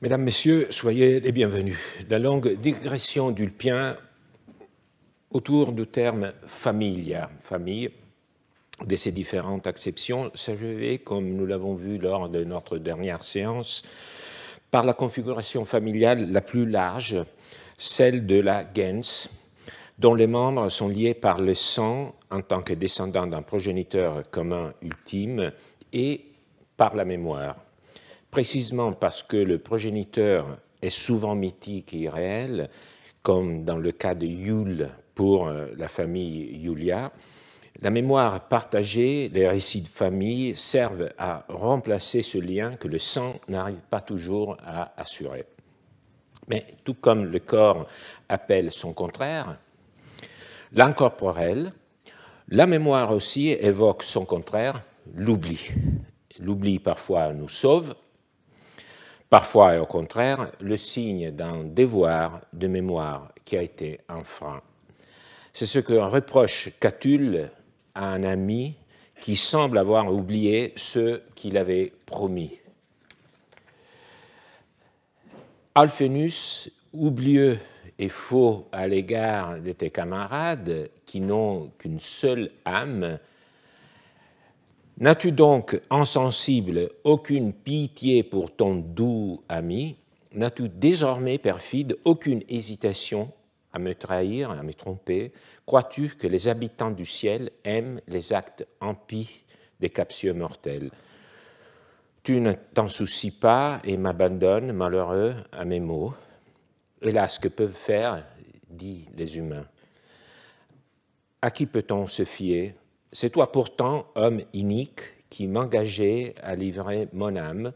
Mesdames, Messieurs, soyez les bienvenus. La longue digression d'Ulpien autour du terme familia, famille, de ses différentes acceptions, s'achevait, comme nous l'avons vu lors de notre dernière séance, par la configuration familiale la plus large, celle de la gens, dont les membres sont liés par le sang en tant que descendants d'un progéniteur commun ultime et par la mémoire. Précisément parce que le progéniteur est souvent mythique et irréel, comme dans le cas de Yule pour la famille Julia, la mémoire partagée, les récits de famille servent à remplacer ce lien que le sang n'arrive pas toujours à assurer. Mais tout comme le corps appelle son contraire, l'incorporel, la mémoire aussi évoque son contraire, l'oubli. L'oubli parfois nous sauve, parfois, et au contraire, le signe d'un devoir de mémoire qui a été enfreint. C'est ce que reproche Catulle à un ami qui semble avoir oublié ce qu'il avait promis. Alphénus, oublieux et faux à l'égard de tes camarades qui n'ont qu'une seule âme, n'as-tu donc, insensible, aucune pitié pour ton doux ami? N'as-tu désormais, perfide, aucune hésitation à me trahir, à me tromper? Crois-tu que les habitants du ciel aiment les actes impies des captieux mortels? Tu ne t'en soucies pas et m'abandonnes, malheureux, à mes maux. Hélas, que peuvent faire, disent les humains? À qui peut-on se fier? C'est toi pourtant, homme inique, qui m'engageais à livrer mon âme,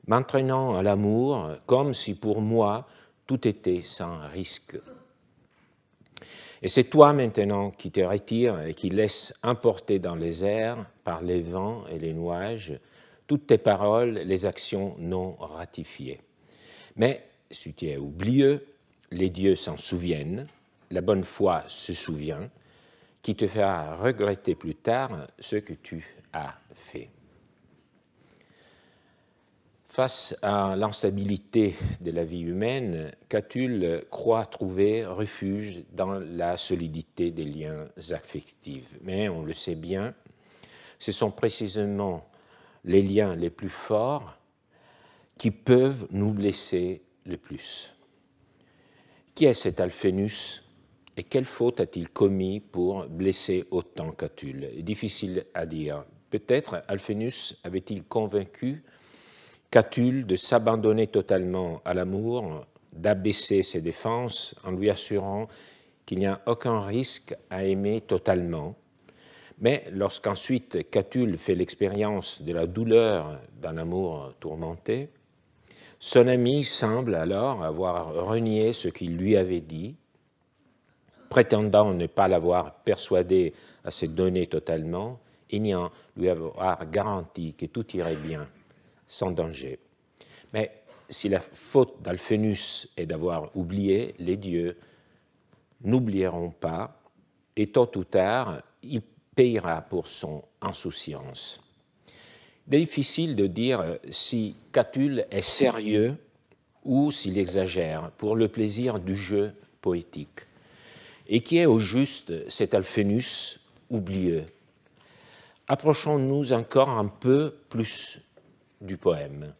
m'entraînant à l'amour comme si pour moi tout était sans risque. Et c'est toi maintenant qui te retires et qui laisses emporter dans les airs par les vents et les nuages toutes tes paroles, les actions non ratifiées. Mais si tu es oublieux, les dieux s'en souviennent, la bonne foi se souvient, qui te fera regretter plus tard ce que tu as fait. Face à l'instabilité de la vie humaine, Catulle croit trouver refuge dans la solidité des liens affectifs. Mais on le sait bien, ce sont précisément les liens les plus forts qui peuvent nous blesser le plus. Qui est cet Alphénus et quelle faute a-t-il commis pour blesser autant Catulle? Difficile à dire. Peut-être Alphénus avait-il convaincu Catulle de s'abandonner totalement à l'amour, d'abaisser ses défenses en lui assurant qu'il n'y a aucun risque à aimer totalement. Mais lorsqu'ensuite Catulle fait l'expérience de la douleur d'un amour tourmenté, son ami semble alors avoir renié ce qu'il lui avait dit, prétendant ne pas l'avoir persuadé à se donner totalement, et niant lui avoir garanti que tout irait bien, sans danger. Mais si la faute d'Alphénus est d'avoir oublié, les dieux n'oublieront pas, et tôt ou tard, il payera pour son insouciance. Il est difficile de dire si Catulle est sérieux ou s'il exagère pour le plaisir du jeu poétique. Et qui est au juste cet Alphénus oublieux? Approchons-nous encore un peu plus du poème.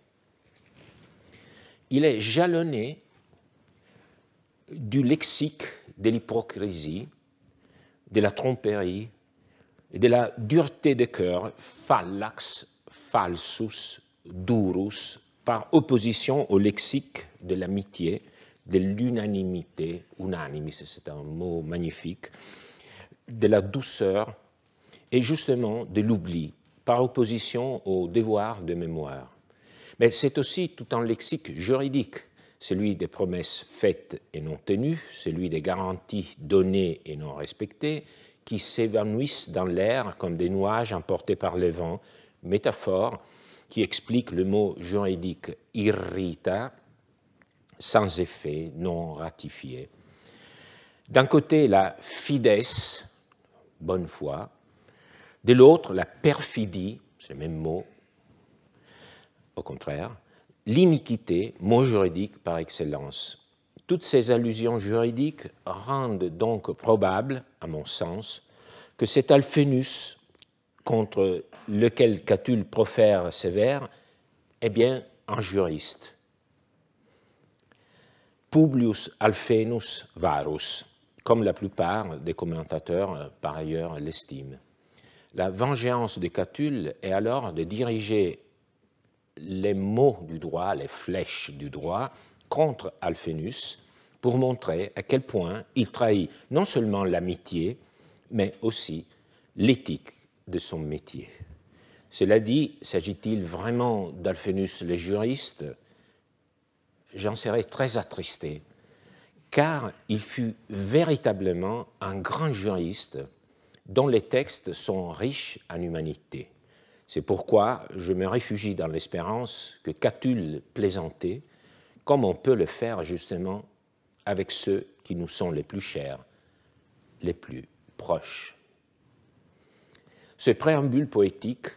Il est jalonné du lexique de l'hypocrisie, de la tromperie et de la dureté de cœur, fallax, falsus, durus, par opposition au lexique de l'amitié, de l'unanimité, unanimis, c'est un mot magnifique, de la douceur et justement de l'oubli, par opposition au devoir de mémoire. Mais c'est aussi tout un lexique juridique, celui des promesses faites et non tenues, celui des garanties données et non respectées, qui s'évanouissent dans l'air comme des nuages emportés par les vents, métaphore qui explique le mot juridique irrita, sans effet, non ratifié. D'un côté, la fides, bonne foi, de l'autre, la perfidie, c'est le même mot, au contraire, l'iniquité, mot juridique par excellence. Toutes ces allusions juridiques rendent donc probable, à mon sens, que cet Alphénus contre lequel Catulle profère ses vers est bien un juriste. Publius Alphenus Varus, comme la plupart des commentateurs par ailleurs l'estiment. La vengeance de Catulle est alors de diriger les mots du droit, les flèches du droit, contre Alphénus pour montrer à quel point il trahit non seulement l'amitié, mais aussi l'éthique de son métier. Cela dit, s'agit-il vraiment d'Alphénus le juriste? J'en serais très attristé, car il fut véritablement un grand juriste dont les textes sont riches en humanité. C'est pourquoi je me réfugie dans l'espérance que Catulle plaisantait, comme on peut le faire justement avec ceux qui nous sont les plus chers, les plus proches. Ce préambule poétique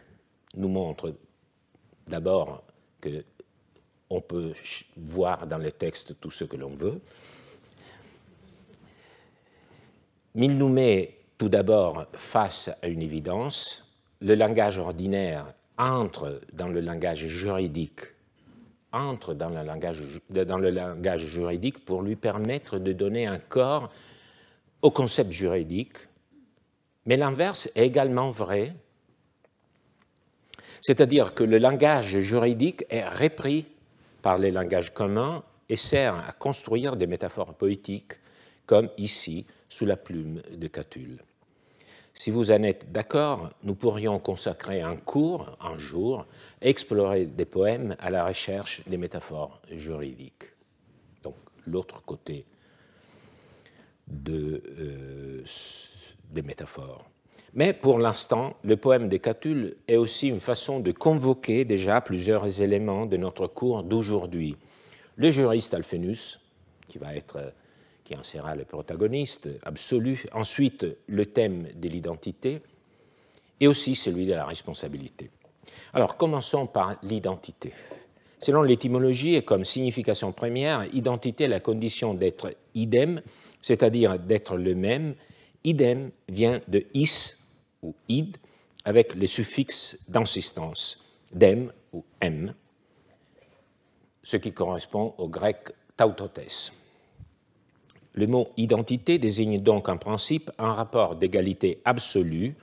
nous montre d'abord qu'on peut voir dans les textes tout ce que l'on veut, mais il nous met tout d'abord face à une évidence. Le langage ordinaire entre dans le langage juridique, pour lui permettre de donner un corps au concept juridique, mais l'inverse est également vrai, c'est-à-dire que le langage juridique est repris par les langages communs et sert à construire des métaphores poétiques, comme ici, sous la plume de Catulle. Si vous en êtes d'accord, nous pourrions consacrer un cours, un jour, à explorer des poèmes à la recherche des métaphores juridiques. Donc, l'autre côté des métaphores. Mais pour l'instant, le poème de Catulle est aussi une façon de convoquer déjà plusieurs éléments de notre cours d'aujourd'hui. Le juriste Alphénus, qui en sera le protagoniste absolu, ensuite le thème de l'identité et aussi celui de la responsabilité. Alors, commençons par l'identité. Selon l'étymologie et comme signification première, identité est la condition d'être idem, c'est-à-dire d'être le même. Idem vient de is ou id, avec le suffixe d'insistance, dem ou em, ce qui correspond au grec tautotes. Le mot identité désigne donc en principe un rapport d'égalité absolue,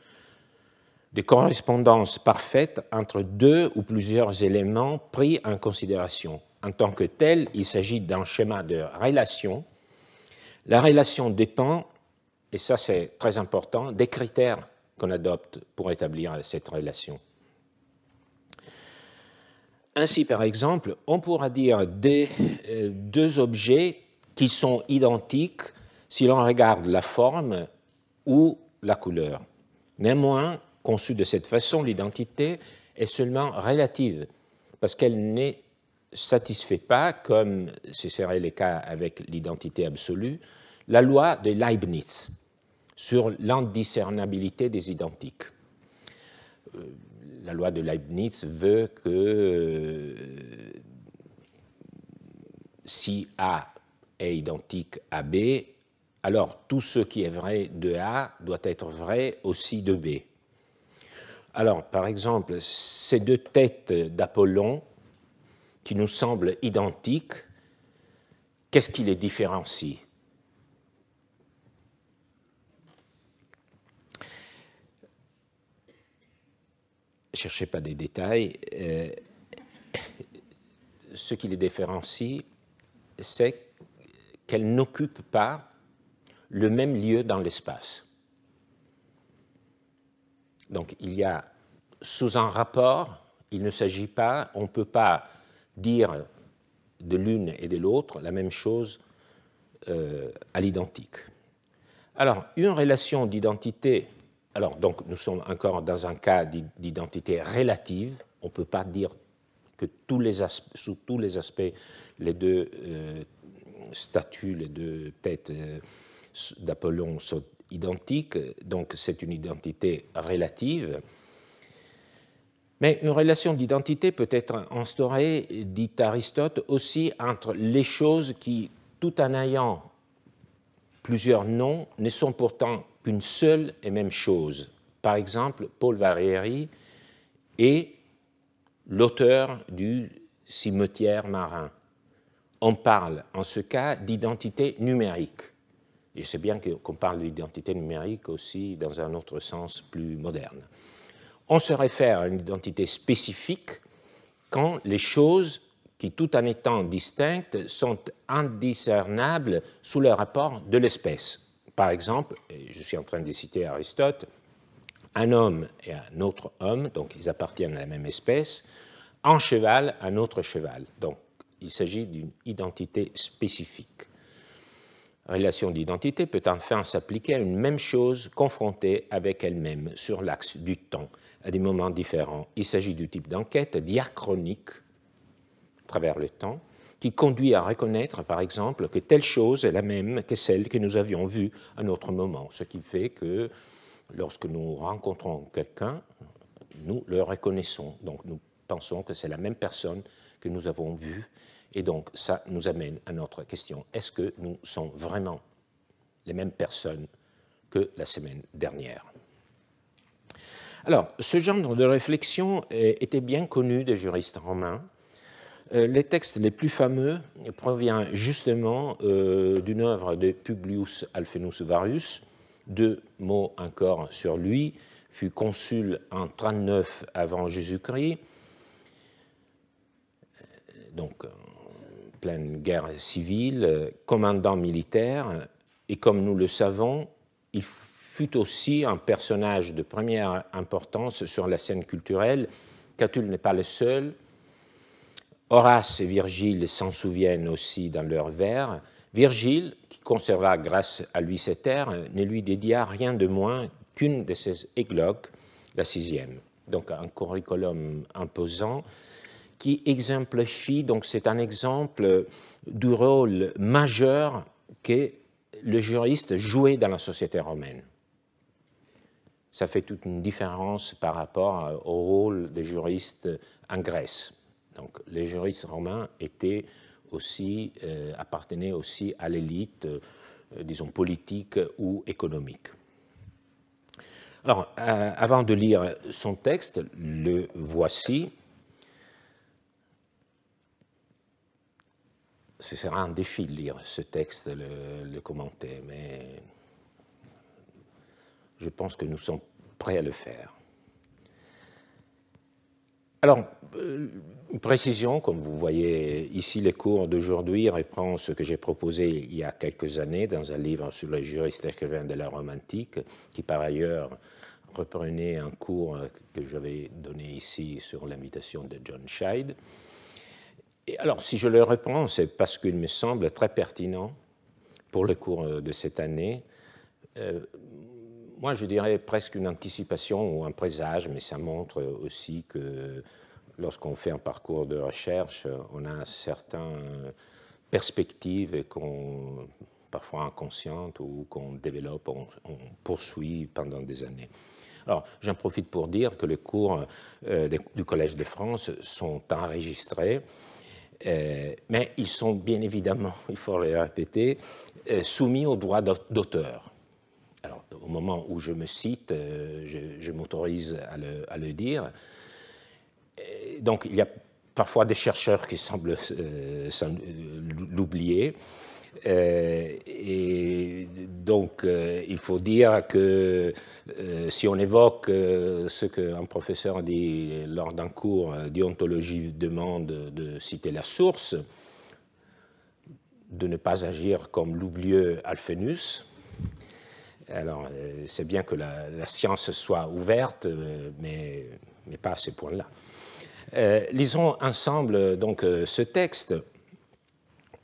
de correspondance parfaite entre deux ou plusieurs éléments pris en considération. En tant que tel, il s'agit d'un schéma de relation. La relation dépend, et ça c'est très important, des critères qu'on adopte pour établir cette relation. Ainsi, par exemple, on pourra dire deux objets qui sont identiques si l'on regarde la forme ou la couleur. Néanmoins, conçue de cette façon, l'identité est seulement relative, parce qu'elle ne satisfait pas, comme ce serait le cas avec l'identité absolue, la loi de Leibniz sur l'indiscernabilité des identiques. La loi de Leibniz veut que si A est identique à B, alors tout ce qui est vrai de A doit être vrai aussi de B. Alors, par exemple, ces deux têtes d'Apollon qui nous semblent identiques, qu'est-ce qui les différencie? Ne cherchez pas des détails. Ce qui les différencie, c'est qu'elles n'occupent pas le même lieu dans l'espace. Donc, il y a sous un rapport, il ne s'agit pas, on ne peut pas dire de l'une et de l'autre la même chose à l'identique. Alors, une relation d'identité, alors donc nous sommes encore dans un cas d'identité relative, on ne peut pas dire que sous tous les aspects, les deux statues, les deux têtes d'Apollon sont identiques, donc c'est une identité relative. Mais une relation d'identité peut être instaurée, dit Aristote, aussi entre les choses qui, tout en ayant plusieurs noms, ne sont pourtant qu'une seule et même chose. Par exemple, Paul Valéry est l'auteur du cimetière marin. On parle en ce cas d'identité numérique. Et je sais bien qu'on parle d'identité numérique aussi dans un autre sens plus moderne. On se réfère à une identité spécifique quand les choses qui, tout en étant distinctes, sont indiscernables sous le rapport de l'espèce. Par exemple, et je suis en train de citer Aristote, un homme et un autre homme, donc ils appartiennent à la même espèce, un cheval, un autre cheval. Donc il s'agit d'une identité spécifique. Relation d'identité peut enfin s'appliquer à une même chose confrontée avec elle-même sur l'axe du temps, à des moments différents. Il s'agit du type d'enquête diachronique à travers le temps, qui conduit à reconnaître, par exemple, que telle chose est la même que celle que nous avions vue à un autre moment, ce qui fait que lorsque nous rencontrons quelqu'un, nous le reconnaissons. Donc nous pensons que c'est la même personne que nous avons vue. Et donc, ça nous amène à notre question. Est-ce que nous sommes vraiment les mêmes personnes que la semaine dernière? Alors, ce genre de réflexion était bien connu des juristes romains. Les textes les plus fameux proviennent justement d'une œuvre de Publius Alfenus Varus. 2 mots encore sur lui. Fut consul en 39 avant Jésus-Christ. Donc, pleine guerre civile, commandant militaire, et comme nous le savons, il fut aussi un personnage de première importance sur la scène culturelle. Catulle n'est pas le seul. Horace et Virgile s'en souviennent aussi dans leurs vers. Virgile, qui conserva grâce à lui cette ère, ne lui dédia rien de moins qu'une de ses églogues, la 6e. Donc un curriculum imposant, qui exemplifie, donc c'est un exemple du rôle majeur que le juriste jouait dans la société romaine. Ça fait toute une différence par rapport au rôle des juristes en Grèce. Donc les juristes romains étaient aussi, appartenaient aussi à l'élite, disons, politique ou économique. Alors, avant de lire son texte, le voici. Ce sera un défi de lire ce texte, le commenter, mais je pense que nous sommes prêts à le faire. Alors, une précision, comme vous voyez ici, les cours d'aujourd'hui reprend ce que j'ai proposé il y a quelques années dans un livre sur les juristes écrivains de la Rome antique, qui par ailleurs reprenait un cours que j'avais donné ici sur l'invitation de John Scheid. Et alors, si je le reprends, c'est parce qu'il me semble très pertinent pour le cours de cette année. Moi, je dirais presque une anticipation ou un présage, mais ça montre aussi que lorsqu'on fait un parcours de recherche, on a certaines perspectives qu'on, parfois inconscientes ou qu'on développe, on poursuit pendant des années. Alors, j'en profite pour dire que les cours du Collège de France sont enregistrés. Mais ils sont bien évidemment, il faut le répéter, soumis aux droits d'auteur. Alors, au moment où je me cite, je m'autorise à le dire. Donc, il y a parfois des chercheurs qui semblent l'oublier. Et donc, il faut dire que si on évoque ce qu'un professeur dit lors d'un cours d'idéontologie demande de citer la source, de ne pas agir comme l'oublieux Alphénus. Alors, c'est bien que la science soit ouverte, mais pas à ce point-là. Lisons ensemble donc ce texte.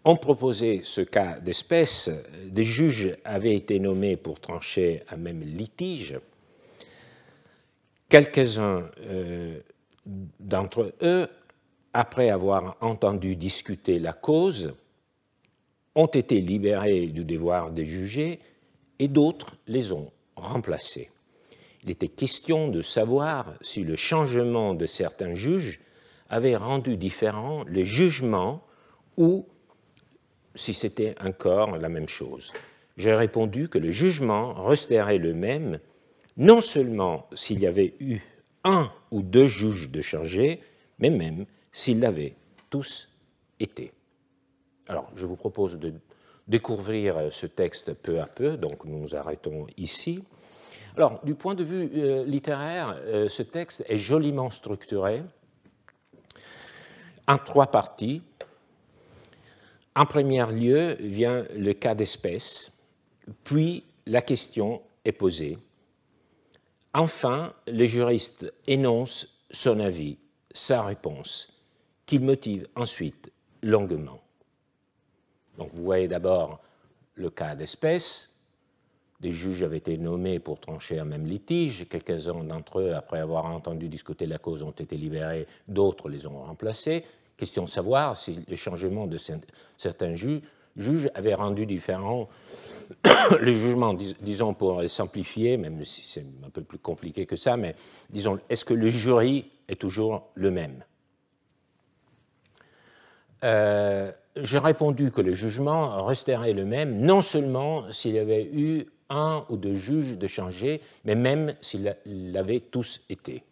On proposait ce cas d'espèce, des juges avaient été nommés pour trancher un même litige. Quelques-uns d'entre eux, après avoir entendu discuter la cause, ont été libérés du devoir de juger et d'autres les ont remplacés. Il était question de savoir si le changement de certains juges avait rendu différent les jugements ou si c'était encore la même chose. J'ai répondu que le jugement resterait le même, non seulement s'il y avait eu un ou deux juges de changer, mais même s'ils l'avaient tous été. Alors, je vous propose de découvrir ce texte peu à peu, donc nous nous arrêtons ici. Alors, du point de vue littéraire, ce texte est joliment structuré en trois parties. En premier lieu vient le cas d'espèce, puis la question est posée. Enfin, le juriste énonce son avis, sa réponse, qu'il motive ensuite longuement. Donc, vous voyez d'abord le cas d'espèce. Des juges avaient été nommés pour trancher un même litige. Quelques-uns d'entre eux, après avoir entendu discuter la cause, ont été libérés. D'autres les ont remplacés. Question de savoir si le changement de certains juges avait rendu différent le jugement, disons pour simplifier, même si c'est un peu plus compliqué que ça, mais disons, est-ce que le jury est toujours le même? J'ai répondu que le jugement resterait le même, non seulement s'il y avait eu un ou deux juges de changer, mais même s'ils l'avaient tous été.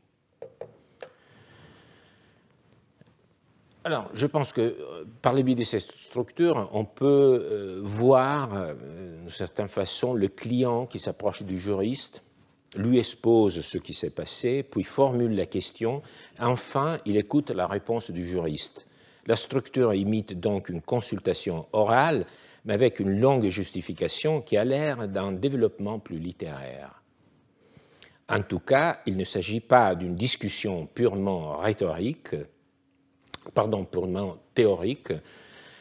Alors, je pense que par le biais de cette structure, on peut voir, d'une certaine façon, le client qui s'approche du juriste, lui expose ce qui s'est passé, puis formule la question, enfin, il écoute la réponse du juriste. La structure imite donc une consultation orale, mais avec une longue justification qui a l'air d'un développement plus littéraire. En tout cas, il ne s'agit pas d'une discussion purement théorique,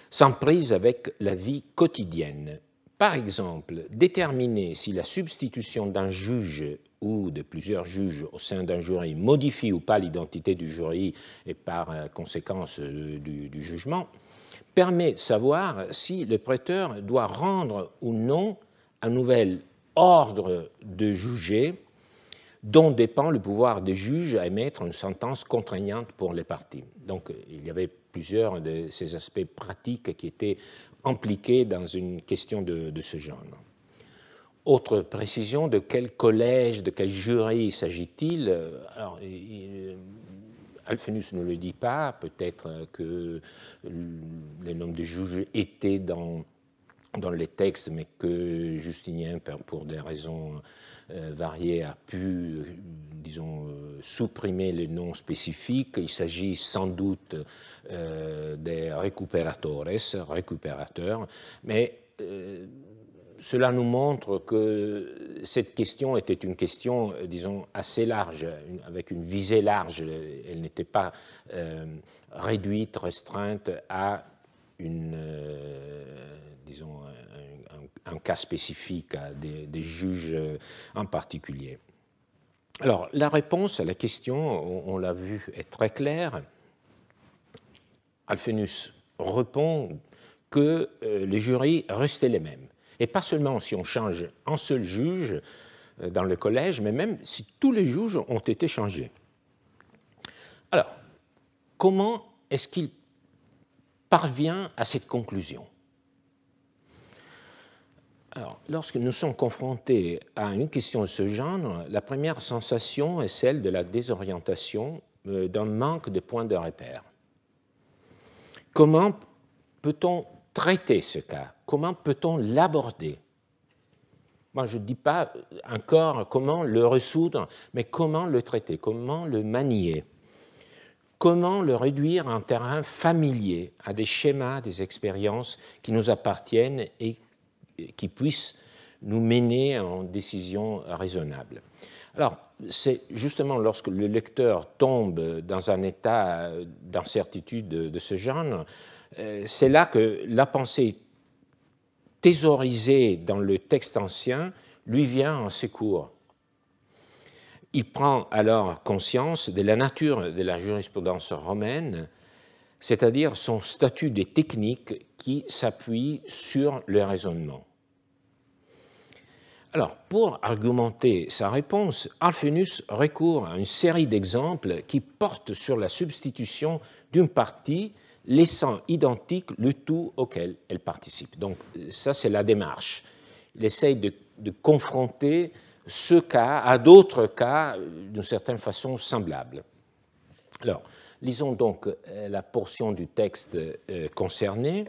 sans prise avec la vie quotidienne. Par exemple, déterminer si la substitution d'un juge ou de plusieurs juges au sein d'un jury modifie ou pas l'identité du jury et par conséquence du jugement, permet de savoir si le prêteur doit rendre ou non un nouvel ordre de juger dont dépend le pouvoir des juges à émettre une sentence contraignante pour les parties. Donc, il y avait plusieurs de ces aspects pratiques qui étaient impliqués dans une question de ce genre. Autre précision, de quel collège, de quel jury s'agit-il? Alors, Alphénus ne le dit pas, peut-être que les noms de juges étaient dans les textes, mais que Justinien, pour des raisons variées, a pu, disons, supprimer les noms spécifiques. Il s'agit sans doute des récupérateurs, mais cela nous montre que cette question était une question, disons, assez large, avec une visée large. Elle n'était pas réduite, restreinte à disons, un cas spécifique, à des juges en particulier. Alors, la réponse à la question, on l'a vu, est très claire. Alphénus répond que les jurys restaient les mêmes. Et pas seulement si on change un seul juge dans le collège, mais même si tous les juges ont été changés. Alors, comment est-ce qu'il parvient à cette conclusion? Alors, lorsque nous sommes confrontés à une question de ce genre, la première sensation est celle de la désorientation, d'un manque de points de repère. Comment peut-on traiter ce cas? Comment peut-on l'aborder? Moi, je ne dis pas encore comment le résoudre, mais comment le traiter, comment le manier, comment le réduire à un terrain familier, à des schémas, des expériences qui nous appartiennent et qui puissent nous mener à une décision raisonnable. Alors, c'est justement lorsque le lecteur tombe dans un état d'incertitude de ce genre, c'est là que la pensée thésaurisée dans le texte ancien lui vient en secours. Il prend alors conscience de la nature de la jurisprudence romaine, c'est-à-dire son statut de technique qui s'appuie sur le raisonnement. Alors, pour argumenter sa réponse, Alphenus recourt à une série d'exemples qui portent sur la substitution d'une partie laissant identique le tout auquel elle participe. Donc, ça, c'est la démarche. Il essaye de confronter ce cas à d'autres cas d'une certaine façon semblables. Alors, lisons donc la portion du texte concerné.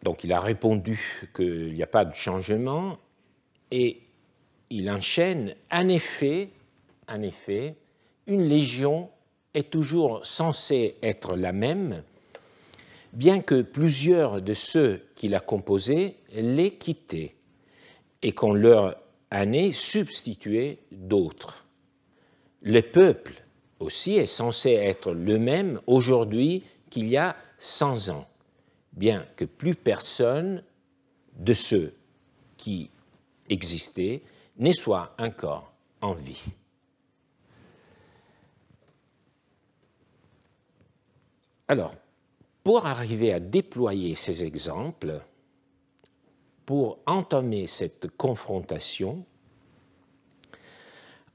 Donc, il a répondu qu'il n'y a pas de changement et il enchaîne. En effet, une légion est toujours censée être la même, bien que plusieurs de ceux qui la composaient l'aient quittée et qu'on leur en ait substitué d'autres. Le peuple aussi est censé être le même aujourd'hui qu'il y a 100 ans, bien que plus personne de ceux qui existaient ne soit encore en vie. Alors, pour arriver à déployer ces exemples, pour entamer cette confrontation,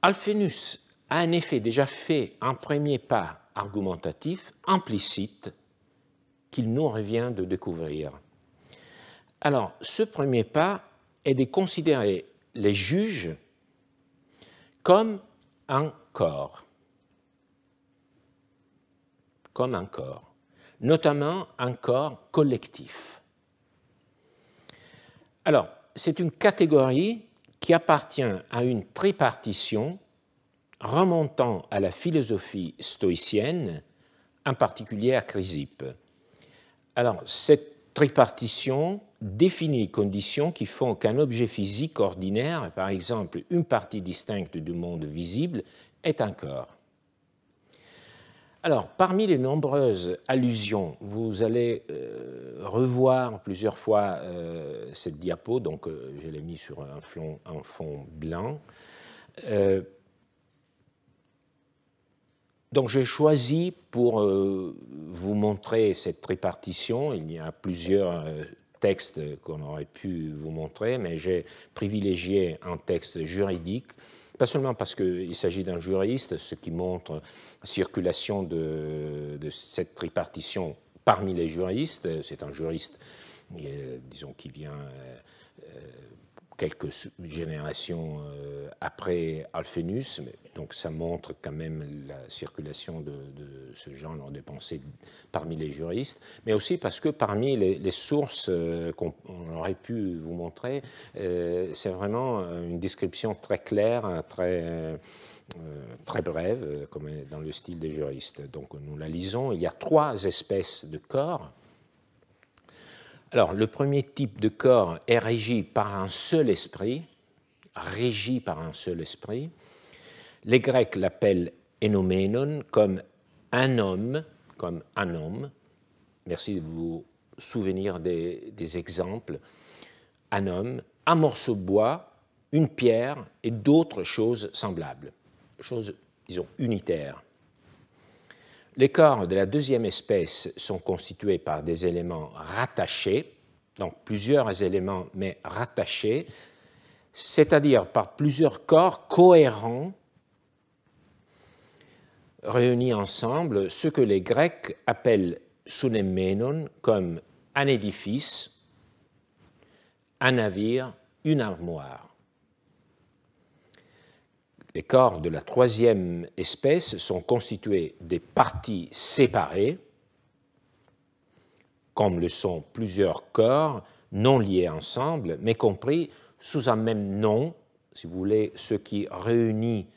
Alphenus a en effet déjà fait un premier pas argumentatif implicite qu'il nous revient de découvrir. Alors, ce premier pas est de considérer les juges comme un corps, notamment un corps collectif. Alors, c'est une catégorie qui appartient à une tripartition remontant à la philosophie stoïcienne, en particulier à Chrysippe. Alors, cette tripartition définit les conditions qui font qu'un objet physique ordinaire, par exemple une partie distincte du monde visible, est un corps. Alors, parmi les nombreuses allusions, vous allez revoir plusieurs fois cette diapo, donc je l'ai mis sur un fond blanc. Donc j'ai choisi pour vous montrer cette tripartition, il y a plusieurs textes qu'on aurait pu vous montrer, mais j'ai privilégié un texte juridique, pas seulement parce qu'il s'agit d'un juriste, ce qui montre la circulation de cette tripartition parmi les juristes. C'est un juriste, disons, qui vient quelques générations après Alphenus, donc ça montre quand même la circulation de ce genre de pensée parmi les juristes, mais aussi parce que parmi les sources qu'on aurait pu vous montrer, c'est vraiment une description très claire, très brève, comme dans le style des juristes. Donc nous la lisons. Il y a 3 espèces de corps. Alors, le premier type de corps est régi par un seul esprit, Les Grecs l'appellent enomenon, comme un homme. Merci de vous souvenir des exemples. Un homme, un morceau de bois, une pierre et d'autres choses semblables, choses, disons, unitaires. Les corps de la deuxième espèce sont constitués par des éléments rattachés, donc plusieurs éléments mais rattachés, c'est-à-dire par plusieurs corps cohérents réunis ensemble, ce que les Grecs appellent sunemenon, comme un édifice, un navire, une armoire. Les corps de la troisième espèce sont constitués des parties séparées, comme le sont plusieurs corps non liés ensemble, mais compris sous un même nom, si vous voulez, ce qui réunit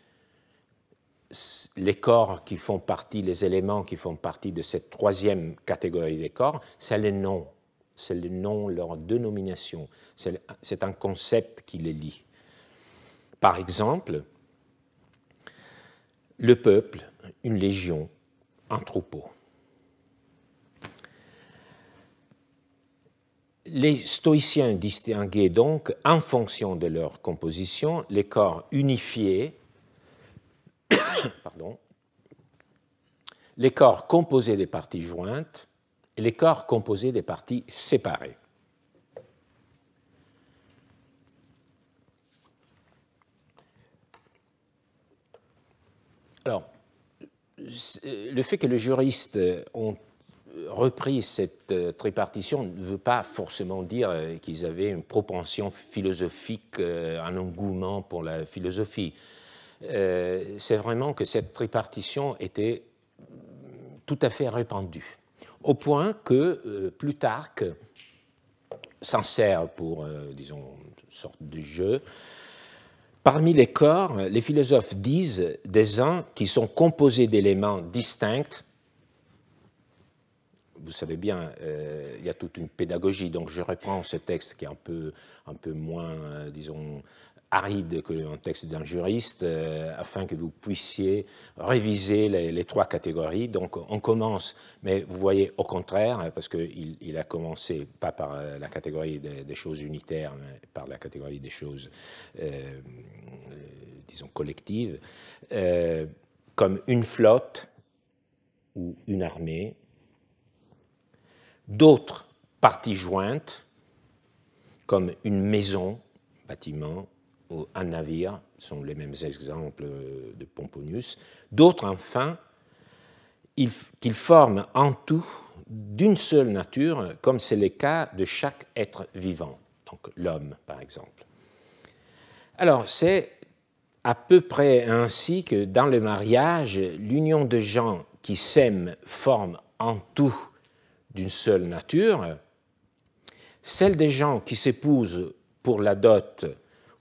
les corps qui font partie, les éléments qui font partie de cette troisième catégorie des corps, c'est les noms, leur dénomination, c'est un concept qui les lie. Par exemple, le peuple, une légion, un troupeau. Les stoïciens distinguaient donc, en fonction de leur composition, les corps unifiés, les corps composés des parties jointes et les corps composés des parties séparées. le fait que les juristes ont repris cette tripartition ne veut pas forcément dire qu'ils avaient une propension philosophique, un engouement pour la philosophie. C'est vraiment que cette tripartition était tout à fait répandue, au point que Plutarque s'en sert pour, disons, une sorte de jeu. Parmi les corps, les philosophes disent des uns qui sont composés d'éléments distincts. Vous savez bien, il y a toute une pédagogie, donc je reprends ce texte qui est un peu moins, disons, aride que un texte d'un juriste, afin que vous puissiez réviser les trois catégories. Donc on commence, mais vous voyez au contraire, parce qu'il a commencé pas par la catégorie des choses unitaires, mais par la catégorie des choses, disons, collectives, comme une flotte ou une armée, d'autres parties jointes, comme une maison, bâtiment, ou un navire, sont les mêmes exemples de Pomponius, d'autres enfin, qu'ils forment en tout d'une seule nature, comme c'est le cas de chaque être vivant, donc l'homme par exemple. Alors c'est à peu près ainsi que dans le mariage, l'union de gens qui s'aiment forme en tout d'une seule nature, celle des gens qui s'épousent pour la dot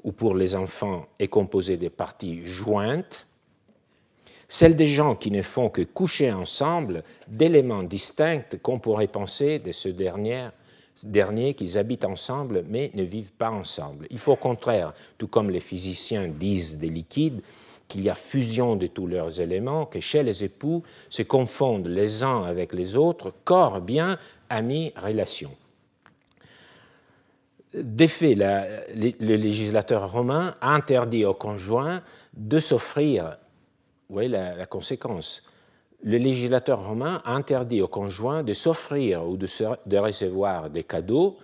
ou pour les enfants est composée des parties jointes, celle des gens qui ne font que coucher ensemble d'éléments distincts qu'on pourrait penser de ce dernier qu'ils habitent ensemble mais ne vivent pas ensemble. Il faut au contraire, tout comme les physiciens disent des liquides, qu'il y a fusion de tous leurs éléments, que chez les époux se confondent les uns avec les autres, corps, bien, amis, relations. D'effet, le législateur romain a interdit aux conjoints de s'offrir, vous voyez la conséquence, le législateur romain a interdit aux conjoints de s'offrir ou de recevoir des cadeaux,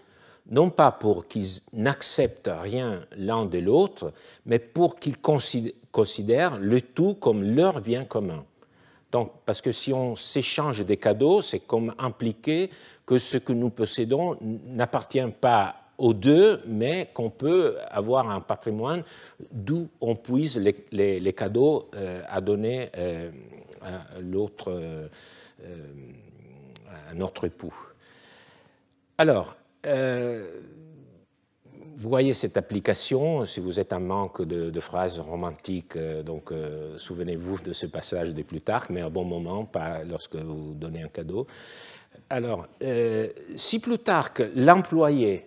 non pas pour qu'ils n'acceptent rien l'un de l'autre, mais pour qu'ils considèrent le tout comme leur bien commun. Donc, parce que si on s'échange des cadeaux, c'est comme impliquer que ce que nous possédons n'appartient pas aux deux, mais qu'on peut avoir un patrimoine d'où on puise les cadeaux à donner à l'autre, à notre époux. Alors, vous voyez cette application, si vous êtes en manque de phrases romantiques, donc souvenez-vous de ce passage de Plutarque, mais à bon moment, pas lorsque vous donnez un cadeau. Alors, si Plutarque l'employait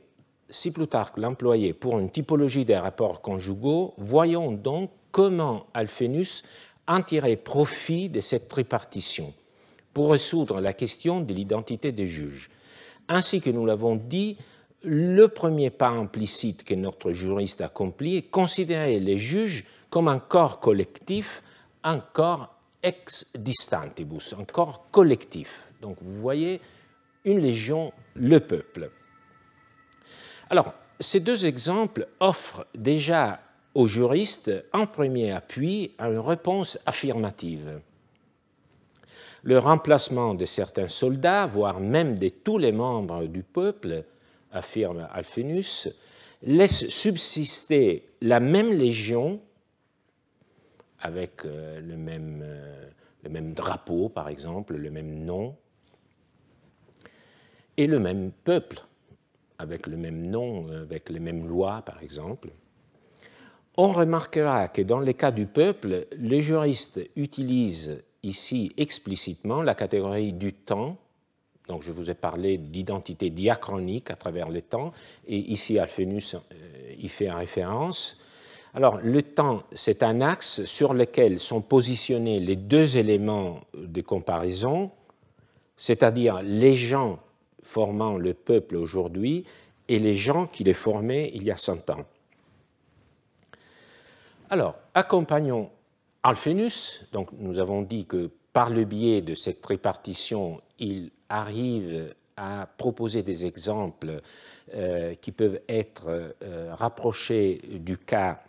pour une typologie des rapports conjugaux, voyons donc comment Alphénus en tirait profit de cette tripartition pour résoudre la question de l'identité des juges. Ainsi que nous l'avons dit, le premier pas implicite que notre juriste accomplit est considérer les juges comme un corps collectif, un corps ex distantibus, un corps collectif. Donc vous voyez, une légion, le peuple. Alors, ces deux exemples offrent déjà aux juristes un premier appui à une réponse affirmative. Le remplacement de certains soldats, voire même de tous les membres du peuple, affirme Alphénus, laisse subsister la même légion avec le même drapeau, par exemple, le même nom, et le même peuple, avec le même nom, avec les mêmes lois, par exemple. On remarquera que dans le cas du peuple, les juristes utilisent ici explicitement la catégorie du temps. Donc je vous ai parlé d'identité diachronique à travers le temps, et ici Alphénus y fait référence. Alors le temps, c'est un axe sur lequel sont positionnés les deux éléments de comparaison, c'est-à-dire les gens formant le peuple aujourd'hui et les gens qui les formaient il y a 100 ans. Alors, accompagnons Alphénus. Donc, nous avons dit que par le biais de cette répartition, il arrive à proposer des exemples qui peuvent être rapprochés du cas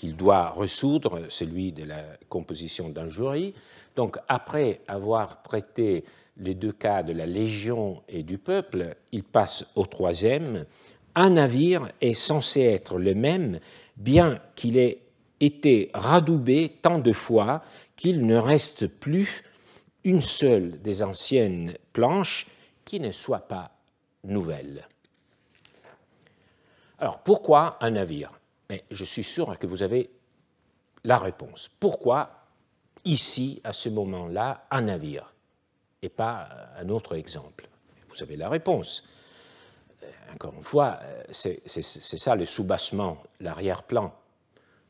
qu'il doit résoudre, celui de la composition d'un jury. Donc, après avoir traité les deux cas de la Légion et du peuple, il passe au troisième. Un navire est censé être le même, bien qu'il ait été radoubé tant de fois qu'il ne reste plus une seule des anciennes planches qui ne soit pas nouvelle. Alors, pourquoi un navire? Mais je suis sûr que vous avez la réponse. Pourquoi, ici, à ce moment-là, un navire et pas un autre exemple? Vous avez la réponse. Encore une fois, c'est ça le soubassement, l'arrière-plan.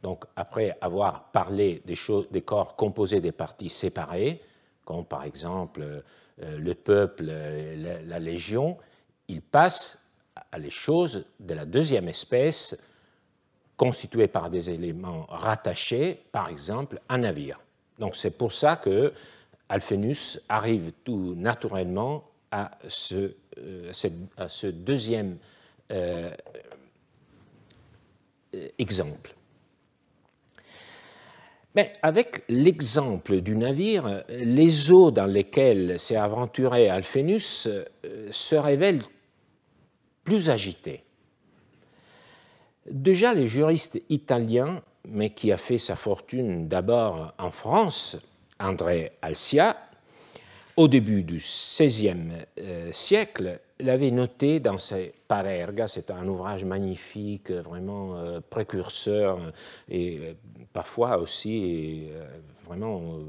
Donc, après avoir parlé des corps composés des parties séparées, comme par exemple le peuple, la Légion, il passe à les choses de la deuxième espèce, constituées par des éléments rattachés, par exemple un navire. Donc, c'est pour ça que Alphénus arrive tout naturellement à ce deuxième exemple. Mais avec l'exemple du navire, les eaux dans lesquelles s'est aventuré Alphénus se révèlent plus agitées. Déjà, les juristes italiens, mais qui a fait sa fortune d'abord en France, André Alcia, au début du XVIe siècle, l'avait noté dans ses Parerga. C'est un ouvrage magnifique, vraiment précurseur et parfois aussi vraiment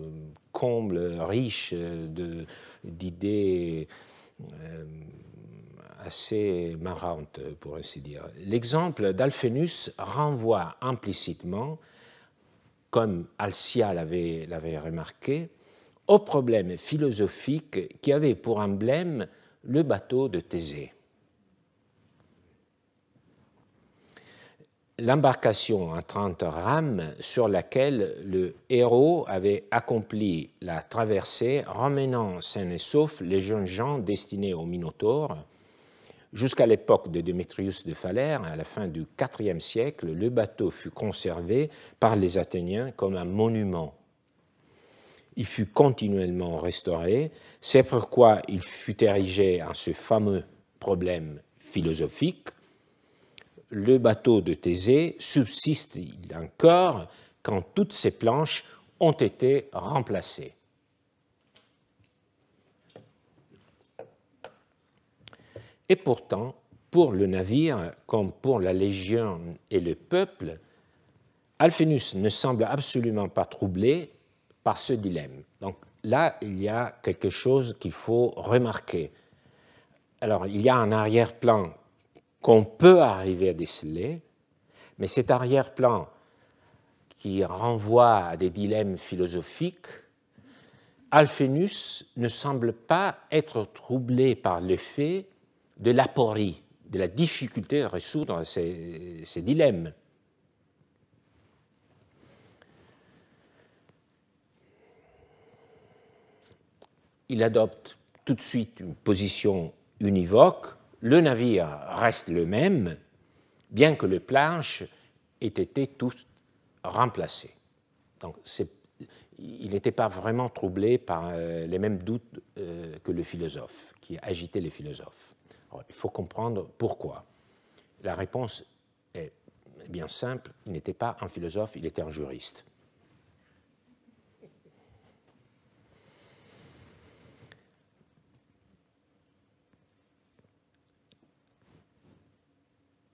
comble, riche d'idées assez marrantes, pour ainsi dire. L'exemple d'Alphénus renvoie implicitement, comme Alcia l'avait remarqué, au problème philosophique qui avait pour emblème le bateau de Thésée. L'embarcation en 30 rames sur laquelle le héros avait accompli la traversée, ramenant sains et saufs les jeunes gens destinés au Minotaure. Jusqu'à l'époque de Démétrius de Phalère, à la fin du IVe siècle, le bateau fut conservé par les Athéniens comme un monument. Il fut continuellement restauré, c'est pourquoi il fut érigé en ce fameux problème philosophique. Le bateau de Thésée subsiste-t-il encore quand toutes ces planches ont été remplacées? Et pourtant, pour le navire, comme pour la Légion et le peuple, Alphénus ne semble absolument pas troublé par ce dilemme. Donc là, il y a quelque chose qu'il faut remarquer. Alors, il y a un arrière-plan qu'on peut arriver à déceler, mais cet arrière-plan qui renvoie à des dilemmes philosophiques, Alphénus ne semble pas être troublé par le fait de l'aporie, de la difficulté de résoudre ces dilemmes. Il adopte tout de suite une position univoque. Le navire reste le même, bien que les planches aient été toutes remplacées. Donc, il n'était pas vraiment troublé par les mêmes doutes que le philosophe, qui agitait les philosophes. Alors, il faut comprendre pourquoi. La réponse est bien simple, il n'était pas un philosophe, il était un juriste.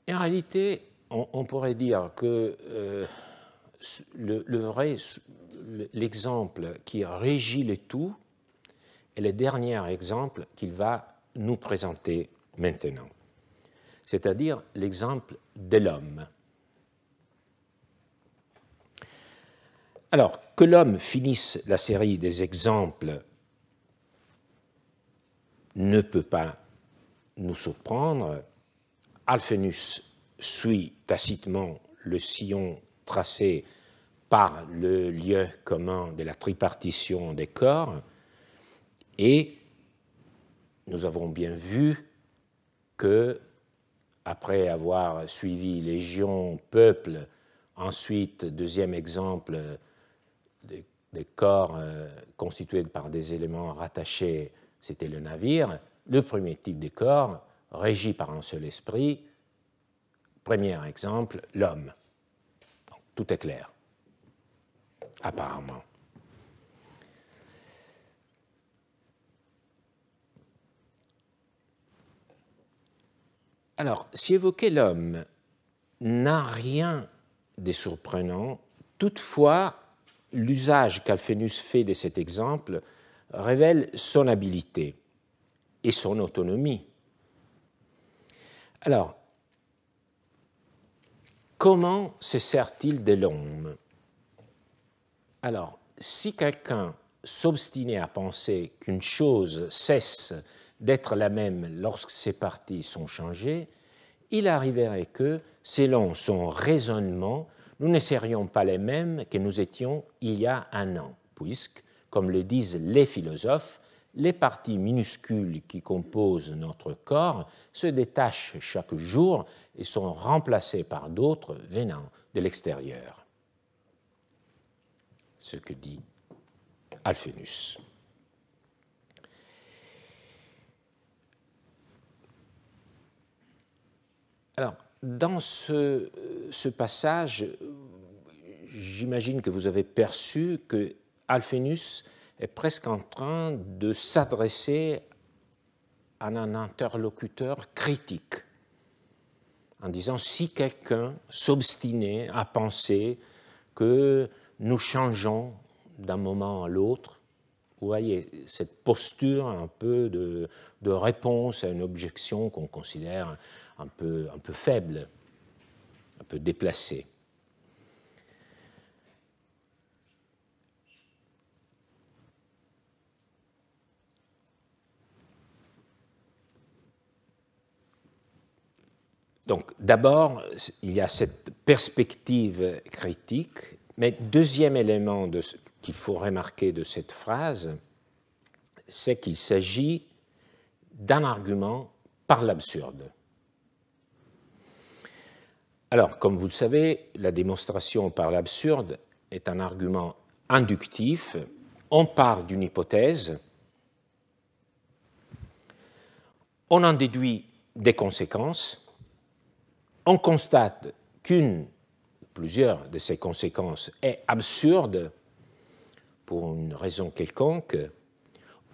Et en réalité, on pourrait dire que l'exemple qui régit le tout est le dernier exemple qu'il va nous présenter maintenant, c'est-à-dire l'exemple de l'homme. Alors, que l'homme finisse la série des exemples ne peut pas nous surprendre. Alphénus suit tacitement le sillon tracé par le lieu commun de la tripartition des corps et nous avons bien vu que, après avoir suivi Légion, peuple, Ensuite, deuxième exemple, des corps constitués par des éléments rattachés, c'était le navire. Le premier type de corps, régi par un seul esprit. Premier exemple, l'homme. Tout est clair, apparemment. Alors, si évoquer l'homme n'a rien de surprenant, toutefois, l'usage qu'Alphénus fait de cet exemple révèle son habileté et son autonomie. Alors, comment se sert-il de l'homme? Alors, si quelqu'un s'obstinait à penser qu'une chose cesse d'être la même lorsque ses parties sont changées, il arriverait que, selon son raisonnement, nous ne serions pas les mêmes que nous étions il y a un an, puisque, comme le disent les philosophes, les parties minuscules qui composent notre corps se détachent chaque jour et sont remplacées par d'autres venant de l'extérieur. Ce que dit Alphénus. Alors, dans ce passage, j'imagine que vous avez perçu que Alphénus est presque en train de s'adresser à un interlocuteur critique, en disant si quelqu'un s'obstinait à penser que nous changeons d'un moment à l'autre, vous voyez, cette posture un peu de réponse à une objection qu'on considère un peu faible, un peu déplacée. Donc, d'abord, il y a cette perspective critique, mais deuxième élément qu'il faut remarquer de cette phrase, c'est qu'il s'agit d'un argument par l'absurde. Alors, comme vous le savez, la démonstration par l'absurde est un argument inductif. On part d'une hypothèse, on en déduit des conséquences, on constate qu'une ou plusieurs de ces conséquences est absurde pour une raison quelconque,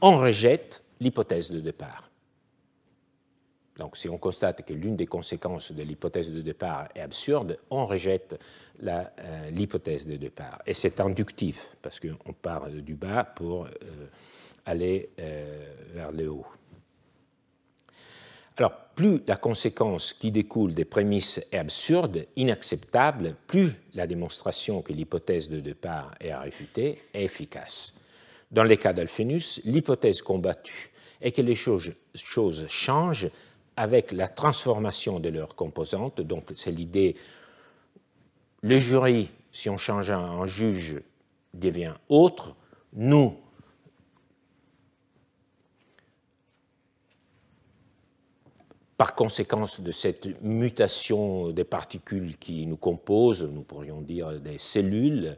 on rejette l'hypothèse de départ. Donc, si on constate que l'une des conséquences de l'hypothèse de départ est absurde, on rejette l'hypothèse de départ. Et c'est inductif, parce qu'on part du bas pour aller vers le haut. Alors, plus la conséquence qui découle des prémices est absurde, inacceptable, plus la démonstration que l'hypothèse de départ est à réfuter est efficace. Dans les cas d'Alphénus, l'hypothèse combattue est que les choses changent avec la transformation de leurs composantes. Donc, c'est l'idée, le jury, si on change un juge, devient autre. Nous, par conséquence de cette mutation des particules qui nous composent, nous pourrions dire des cellules,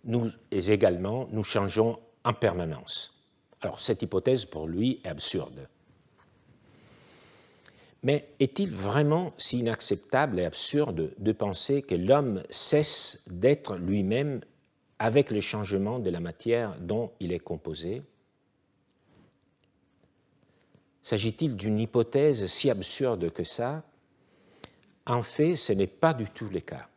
nous également, nous changeons en permanence. Alors, cette hypothèse, pour lui, est absurde. Mais est-il vraiment si inacceptable et absurde de penser que l'homme cesse d'être lui-même avec le changement de la matière dont il est composé? S'agit-il d'une hypothèse si absurde que ça? En fait, ce n'est pas du tout le cas.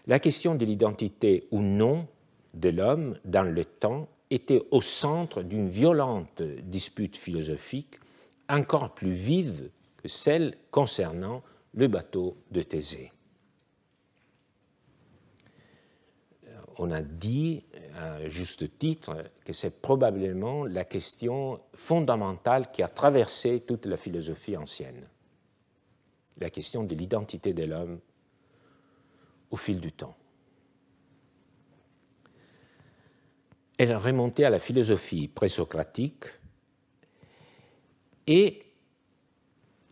La question de l'identité ou non de l'homme dans le temps était au centre d'une violente dispute philosophique encore plus vive que celle concernant le bateau de Thésée. On a dit, à juste titre, que c'est probablement la question fondamentale qui a traversé toute la philosophie ancienne, la question de l'identité de l'homme au fil du temps. Elle remontait à la philosophie présocratique et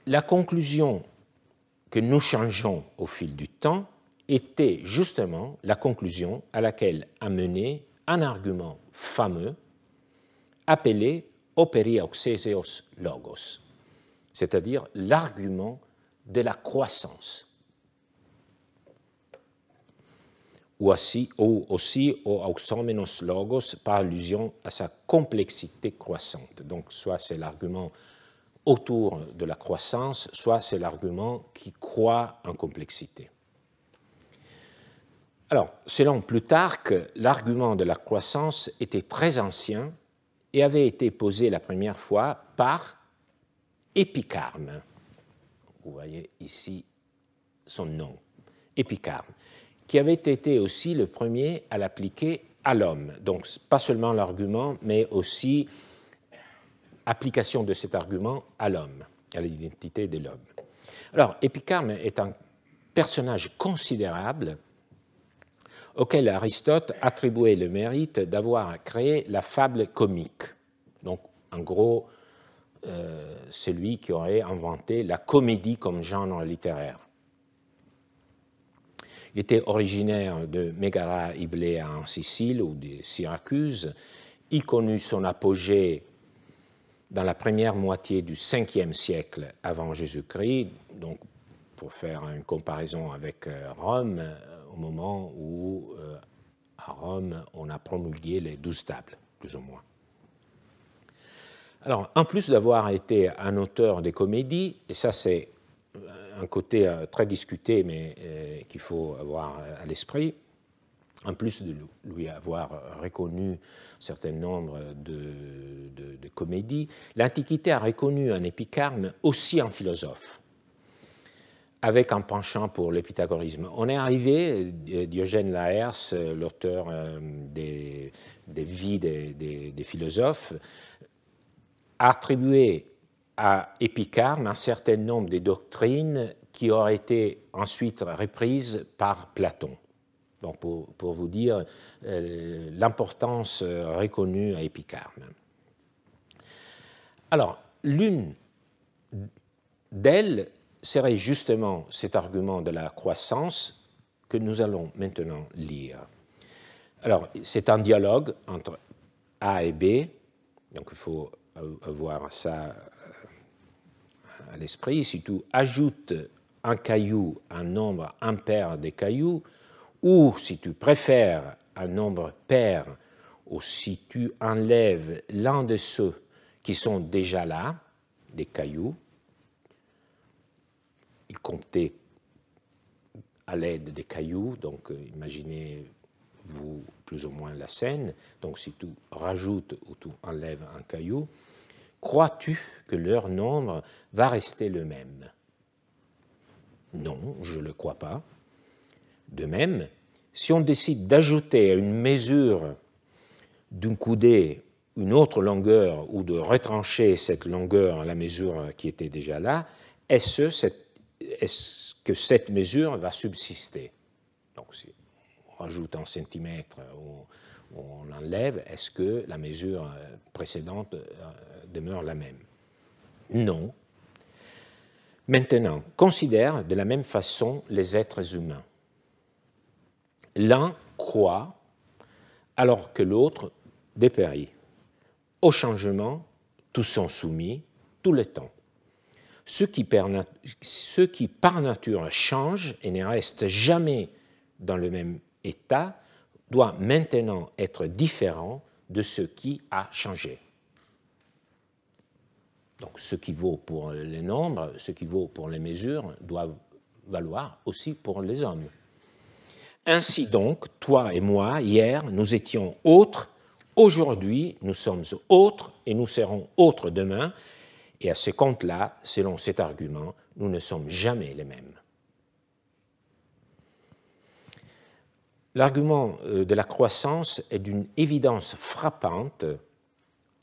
la conclusion que nous changeons au fil du temps était justement la conclusion à laquelle a mené un argument fameux appelé operioxeseos logos, c'est-à-dire l'argument de la croissance, ou aussi au auxomenos logos par allusion à sa complexité croissante. Donc soit c'est l'argument autour de la croissance, soit c'est l'argument qui croît en complexité. Alors, selon Plutarque, l'argument de la croissance était très ancien et avait été posé la première fois par Épicarme. Vous voyez ici son nom, Épicarme, qui avait été aussi le premier à l'appliquer à l'homme. Donc, pas seulement l'argument, mais aussi application de cet argument à l'homme, à l'identité de l'homme. Alors, Épicarme est un personnage considérable auquel Aristote attribuait le mérite d'avoir créé la fable comique. Donc, en gros, celui qui aurait inventé la comédie comme genre littéraire. Il était originaire de Mégara Iblea en Sicile ou de Syracuse. Il connut son apogée dans la première moitié du 5e siècle avant Jésus-Christ, donc pour faire une comparaison avec Rome, au moment où à Rome on a promulgué les 12 tables, plus ou moins. Alors, en plus d'avoir été un auteur de comédies, et ça c'est un côté très discuté, mais qu'il faut avoir à l'esprit, en plus de lui avoir reconnu un certain nombre de comédies, l'Antiquité a reconnu un Épicarme aussi un philosophe, avec un penchant pour le pythagorisme. On est arrivé, Diogène Laërce, l'auteur des vies des philosophes, a attribué à Épicarme un certain nombre de doctrines qui auraient été ensuite reprises par Platon. Donc pour vous dire l'importance reconnue à Épicarme. Alors, l'une d'elles serait justement cet argument de la croissance que nous allons maintenant lire. Alors, c'est un dialogue entre A et B, donc il faut avoir ça à l'esprit. Si tu ajoutes un caillou à un nombre impair de cailloux, ou si tu préfères un nombre pair, ou si tu enlèves l'un de ceux qui sont déjà là, des cailloux, il comptait à l'aide des cailloux, donc imaginez-vous plus ou moins la scène, donc si tu rajoutes ou tu enlèves un caillou, crois-tu que leur nombre va rester le même? Non, je ne le crois pas. De même, si on décide d'ajouter à une mesure d'une coudée une autre longueur ou de retrancher cette longueur à la mesure qui était déjà là, est-ce que cette mesure va subsister? Donc, si on rajoute un centimètre ou on enlève, est-ce que la mesure précédente demeure la même? Non. Maintenant, considère de la même façon les êtres humains. L'un croît alors que l'autre dépérit. Au changement, tous sont soumis tout le temps. Ceux qui par nature changent et ne restent jamais dans le même état doit maintenant être différent de ce qui a changé. Donc ce qui vaut pour les nombres, ce qui vaut pour les mesures, doit valoir aussi pour les hommes. Ainsi donc, toi et moi, hier, nous étions autres, aujourd'hui, nous sommes autres et nous serons autres demain. Et à ce compte-là, selon cet argument, nous ne sommes jamais les mêmes. L'argument de la croissance est d'une évidence frappante.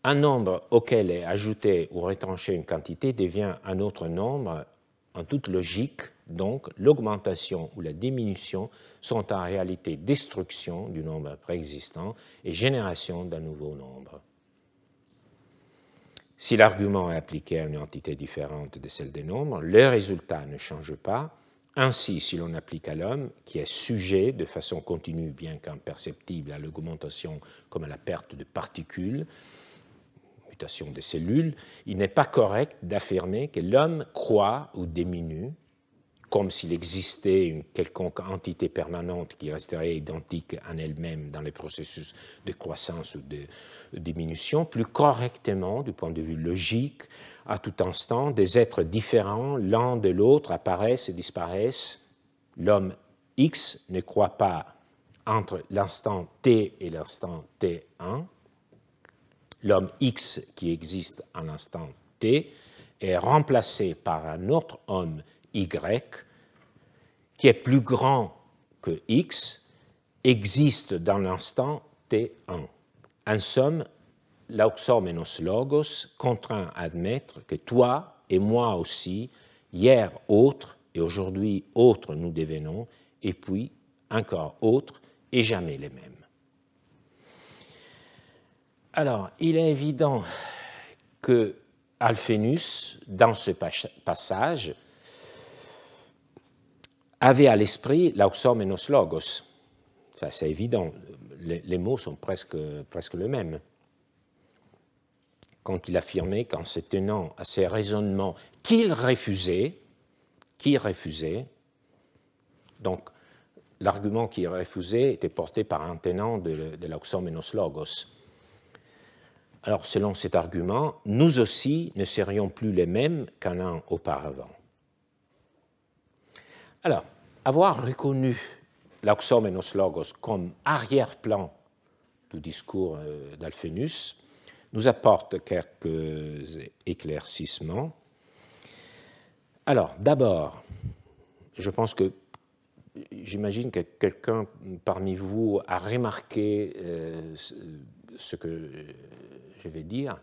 Un nombre auquel est ajoutée ou retranchée une quantité devient un autre nombre. En toute logique, donc, l'augmentation ou la diminution sont en réalité destruction du nombre préexistant et génération d'un nouveau nombre. Si l'argument est appliqué à une entité différente de celle des nombres, le résultat ne change pas. Ainsi, si l'on applique à l'homme, qui est sujet de façon continue, bien qu'imperceptible, à l'augmentation comme à la perte de particules, mutation des cellules, il n'est pas correct d'affirmer que l'homme croît ou diminue, comme s'il existait une quelconque entité permanente qui resterait identique en elle-même dans les processus de croissance ou de diminution. Plus correctement, du point de vue logique, à tout instant, des êtres différents l'un de l'autre apparaissent et disparaissent. L'homme X ne croît pas entre l'instant T et l'instant T1. L'homme X qui existe à l'instant T est remplacé par un autre homme Y qui est plus grand que X, existe dans l'instant T1. En somme, l'auxomenos logos contraint à admettre que toi et moi aussi, hier autre et aujourd'hui autre nous devenons, et puis encore autre et jamais les mêmes. Alors, il est évident que Alphénus, dans ce passage, avait à l'esprit l'auxomenos logos. Ça, c'est évident. Les mots sont presque les mêmes. Quand il affirmait qu'en se tenant à ces raisonnements qu'il refusait, donc l'argument qu'il refusait était porté par un tenant de l'auxomenos logos. Alors, selon cet argument, nous aussi ne serions plus les mêmes qu'un an auparavant. Alors, avoir reconnu l'auxomenos logos comme arrière-plan du discours d'Alphénus nous apporte quelques éclaircissements. Alors, d'abord, j'imagine que quelqu'un parmi vous a remarqué ce que je vais dire.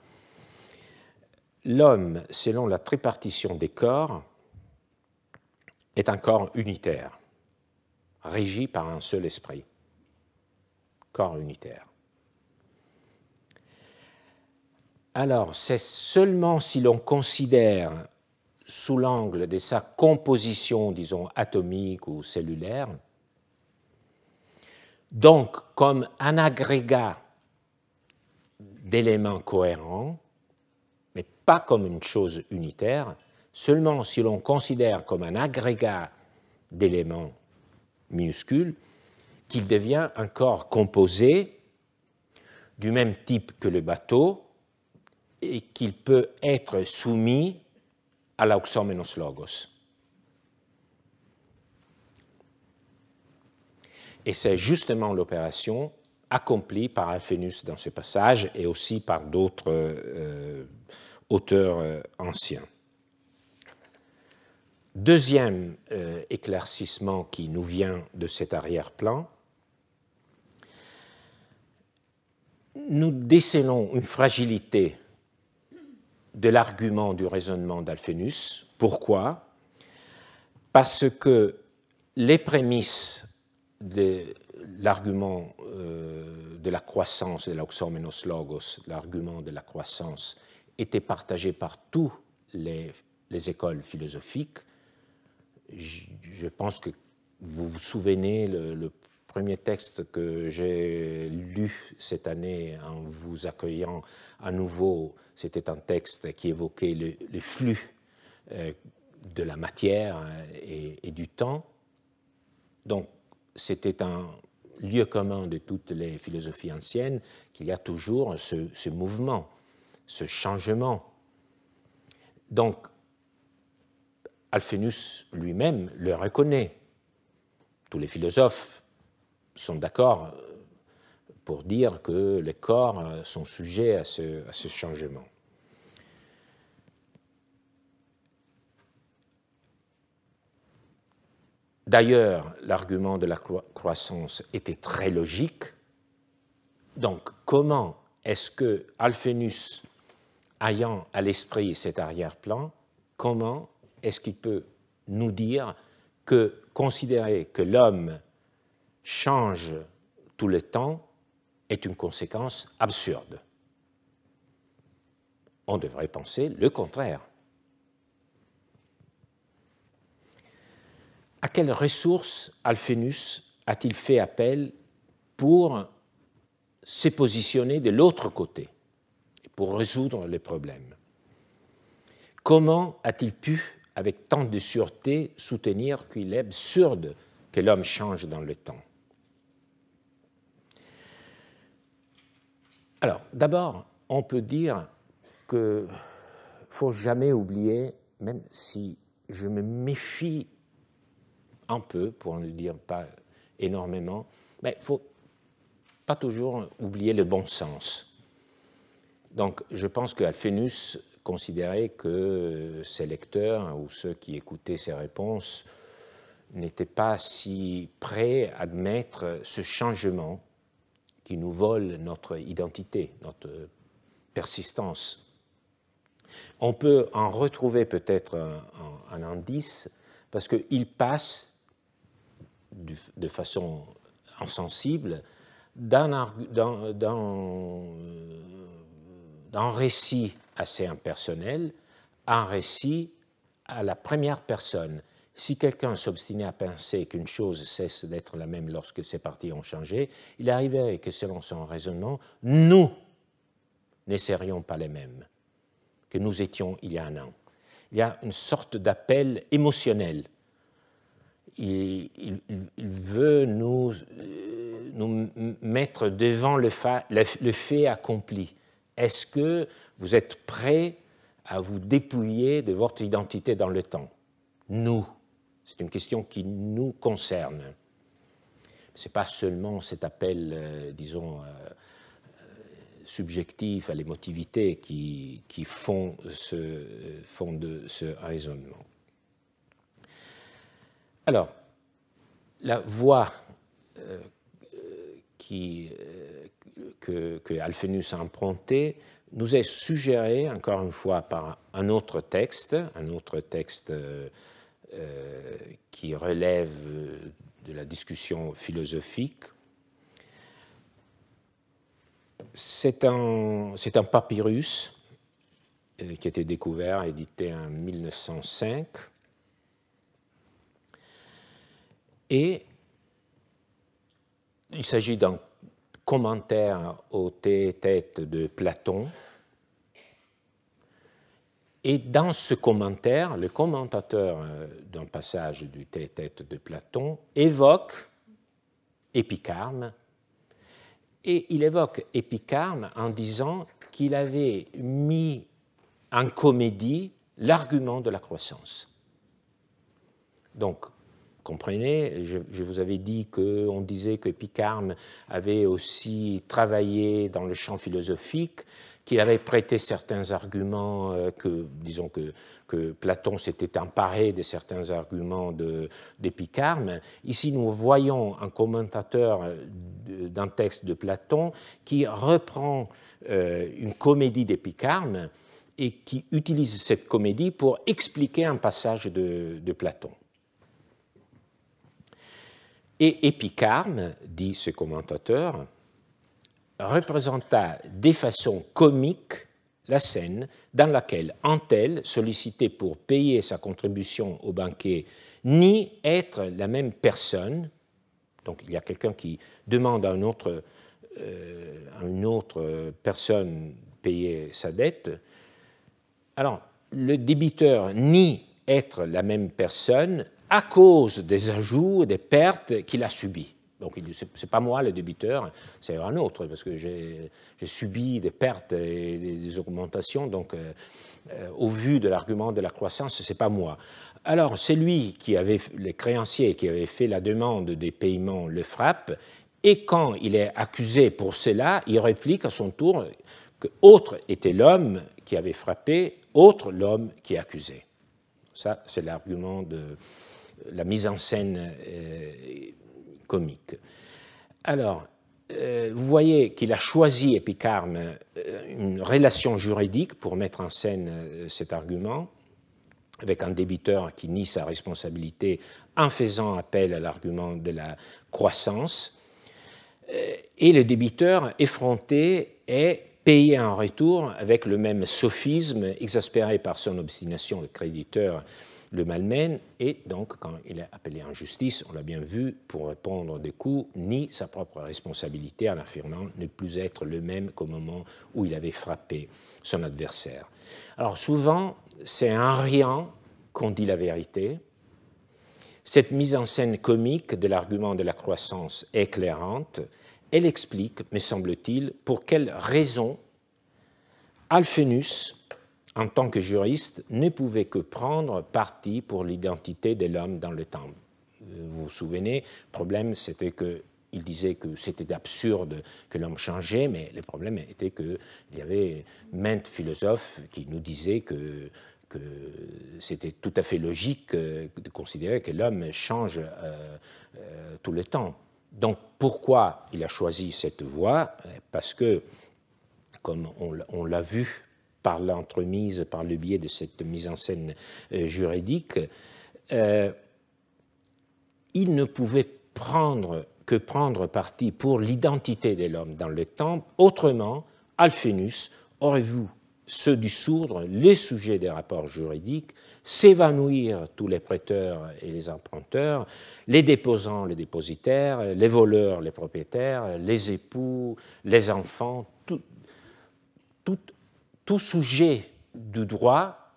L'homme, selon la tripartition des corps, est un corps unitaire, régi par un seul esprit. Corps unitaire. Alors, c'est seulement si l'on considère sous l'angle de sa composition, disons, atomique ou cellulaire, donc comme un agrégat d'éléments cohérents, mais pas comme une chose unitaire, seulement si l'on considère comme un agrégat d'éléments minuscules, qu'il devient un corps composé du même type que le bateau et qu'il peut être soumis à l'auxomenos logos. Et c'est justement l'opération accomplie par Alphénus dans ce passage et aussi par d'autres auteurs anciens. Deuxième éclaircissement qui nous vient de cet arrière-plan, nous décelons une fragilité de l'argument du raisonnement d'Alphénus. Pourquoi? Parce que les prémices de l'argument de la croissance de l'auxomenos logos, l'argument de la croissance, étaient partagées par toutes les écoles philosophiques. Je pense que vous vous souvenez, le premier texte que j'ai lu cette année en vous accueillant à nouveau, c'était un texte qui évoquait le flux de la matière et du temps. Donc, c'était un lieu commun de toutes les philosophies anciennes qu'il y a toujours ce mouvement, ce changement. Donc, Alphénus lui-même le reconnaît. Tous les philosophes sont d'accord pour dire que les corps sont sujets à ce changement. D'ailleurs, l'argument de la croissance était très logique. Donc, comment est-ce que Alphénus, ayant à l'esprit cet arrière-plan, comment est-ce qu'il peut nous dire que considérer que l'homme change tout le temps est une conséquence absurde? On devrait penser le contraire. à quelles ressources Alphénus a-t-il fait appel pour se positionner de l'autre côté, pour résoudre les problèmes? Comment a-t-il pu, avec tant de sûreté, soutenir qu'il est absurde que l'homme change dans le temps? Alors, d'abord, on peut dire qu'il ne faut jamais oublier, même si je me méfie un peu, pour ne le dire pas énormément, mais il ne faut pas toujours oublier le bon sens. Donc, je pense qu'Alphénus considérait que ses lecteurs ou ceux qui écoutaient ses réponses n'étaient pas si prêts à admettre ce changement qui nous vole notre identité, notre persistance. On peut en retrouver peut-être un indice parce qu'il passe de façon insensible d'un récit assez impersonnel à un récit à la première personne. Si quelqu'un s'obstinait à penser qu'une chose cesse d'être la même lorsque ses parties ont changé, il arriverait que, selon son raisonnement, nous ne serions pas les mêmes que nous étions il y a un an. Il y a une sorte d'appel émotionnel. Il veut nous mettre devant le fait accompli. Est-ce que vous êtes prêts à vous dépouiller de votre identité dans le temps? Nous. C'est une question qui nous concerne. Ce n'est pas seulement cet appel, disons, subjectif à l'émotivité qui fonde ce raisonnement. Alors, la voie que Alphénus a empruntée nous est suggérée, encore une fois, par un autre texte qui relève de la discussion philosophique. C'est un papyrus qui a été découvert, édité en 1905, et il s'agit d'un commentaire au Théétète de Platon. Et dans ce commentaire, le commentateur d'un passage du Théétète de Platon évoque Épicarme, et il évoque Épicarme en disant qu'il avait mis en comédie l'argument de la croissance. Donc, comprenez, je vous avais dit qu'on disait qu'Épicarme avait aussi travaillé dans le champ philosophique, qu'il avait prêté certains arguments, disons que Platon s'était emparé de certains arguments d'Épicarme. Ici, nous voyons un commentateur d'un texte de Platon qui reprend une comédie d'Épicarme et qui utilise cette comédie pour expliquer un passage de Platon. Et Épicarme, dit ce commentateur, représenta de façon comique la scène dans laquelle un tel, sollicité pour payer sa contribution au banquet, nie être la même personne, donc il y a quelqu'un qui demande à une autre personne payer sa dette, alors le débiteur nie être la même personne à cause des ajouts et des pertes qu'il a subis. Donc, ce n'est pas moi le débiteur, c'est un autre, parce que j'ai subi des pertes et des augmentations, donc au vu de l'argument de la croissance, ce n'est pas moi. Alors, c'est lui qui avait, les créanciers qui avaient fait la demande des paiements le frappe, et quand il est accusé pour cela, il réplique à son tour que autre était l'homme qui avait frappé, autre l'homme qui est accusé. Ça, c'est l'argument de la mise en scène comique. Alors, vous voyez qu'il a choisi, Épicarme, une relation juridique pour mettre en scène cet argument, avec un débiteur qui nie sa responsabilité en faisant appel à l'argument de la croissance, et le débiteur effronté est payé en retour avec le même sophisme, exaspéré par son obstination, le créditeur le malmène et donc, quand il est appelé en justice, on l'a bien vu, pour répondre des coups, nie sa propre responsabilité en affirmant ne plus être le même qu'au moment où il avait frappé son adversaire. Alors souvent, c'est en riant qu'on dit la vérité. Cette mise en scène comique de l'argument de la croissance est éclairante. Elle explique, me semble-t-il, pour quelles raisons Alphénus, en tant que juriste, ne pouvait que prendre parti pour l'identité de l'homme dans le temps. Vous vous souvenez, le problème, c'était qu'il disait que c'était absurde que l'homme changeait, mais le problème était qu'il y avait maintes philosophes qui nous disaient que c'était tout à fait logique de considérer que l'homme change tout le temps. Donc pourquoi il a choisi cette voie? Parce que, comme on l'a vu par l'entremise, par le biais de cette mise en scène juridique, il ne pouvait que prendre parti pour l'identité de l'homme dans le temps. Autrement, Alphénus aurait vu se dissoudre les sujets des rapports juridiques, s'évanouir tous les prêteurs et les emprunteurs, les déposants, les dépositaires, les voleurs, les propriétaires, les époux, les enfants, tout sujet du droit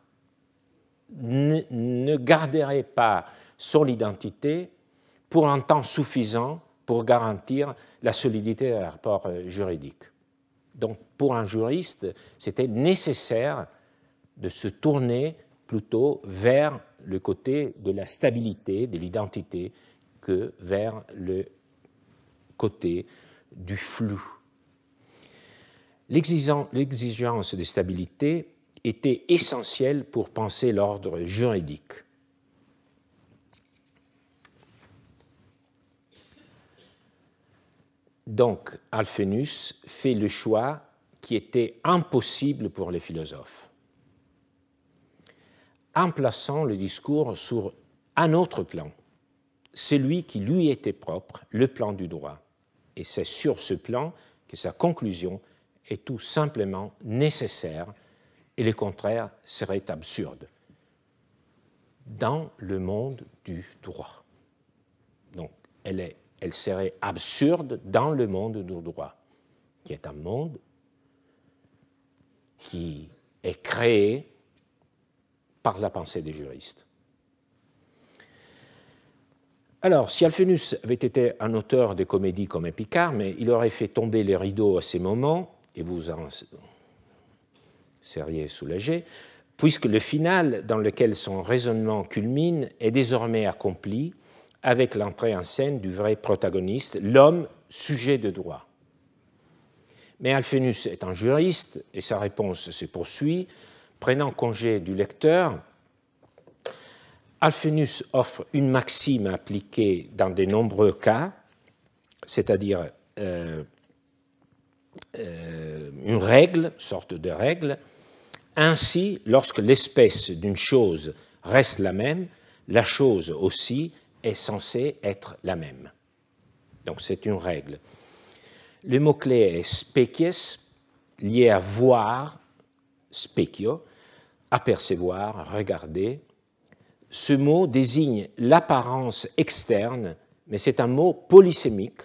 ne garderait pas son identité pour un temps suffisant pour garantir la solidité des rapports juridiques. Donc, pour un juriste, c'était nécessaire de se tourner plutôt vers le côté de la stabilité, de l'identité, que vers le côté du flou. L'exigence de stabilité était essentielle pour penser l'ordre juridique. Donc, Alphénus fait le choix qui était impossible pour les philosophes, en plaçant le discours sur un autre plan, celui qui lui était propre, le plan du droit. Et c'est sur ce plan que sa conclusion est tout simplement nécessaire et le contraire serait absurde dans le monde du droit. Donc, elle serait absurde dans le monde du droit, qui est un monde qui est créé par la pensée des juristes. Alors, si Alphénus avait été un auteur de comédie comme Picard, mais il aurait fait tomber les rideaux à ces moments, et vous en seriez soulagé, puisque le final dans lequel son raisonnement culmine est désormais accompli avec l'entrée en scène du vrai protagoniste, l'homme sujet de droit. Mais Alphénus est un juriste et sa réponse se poursuit. Prenant congé du lecteur, Alphénus offre une maxime appliquée dans de nombreux cas, c'est-à-dire une règle, sorte de règle. Ainsi, lorsque l'espèce d'une chose reste la même, la chose aussi est censée être la même. Donc c'est une règle. Le mot-clé est species, lié à voir, specio, apercevoir, regarder. Ce mot désigne l'apparence externe, mais c'est un mot polysémique.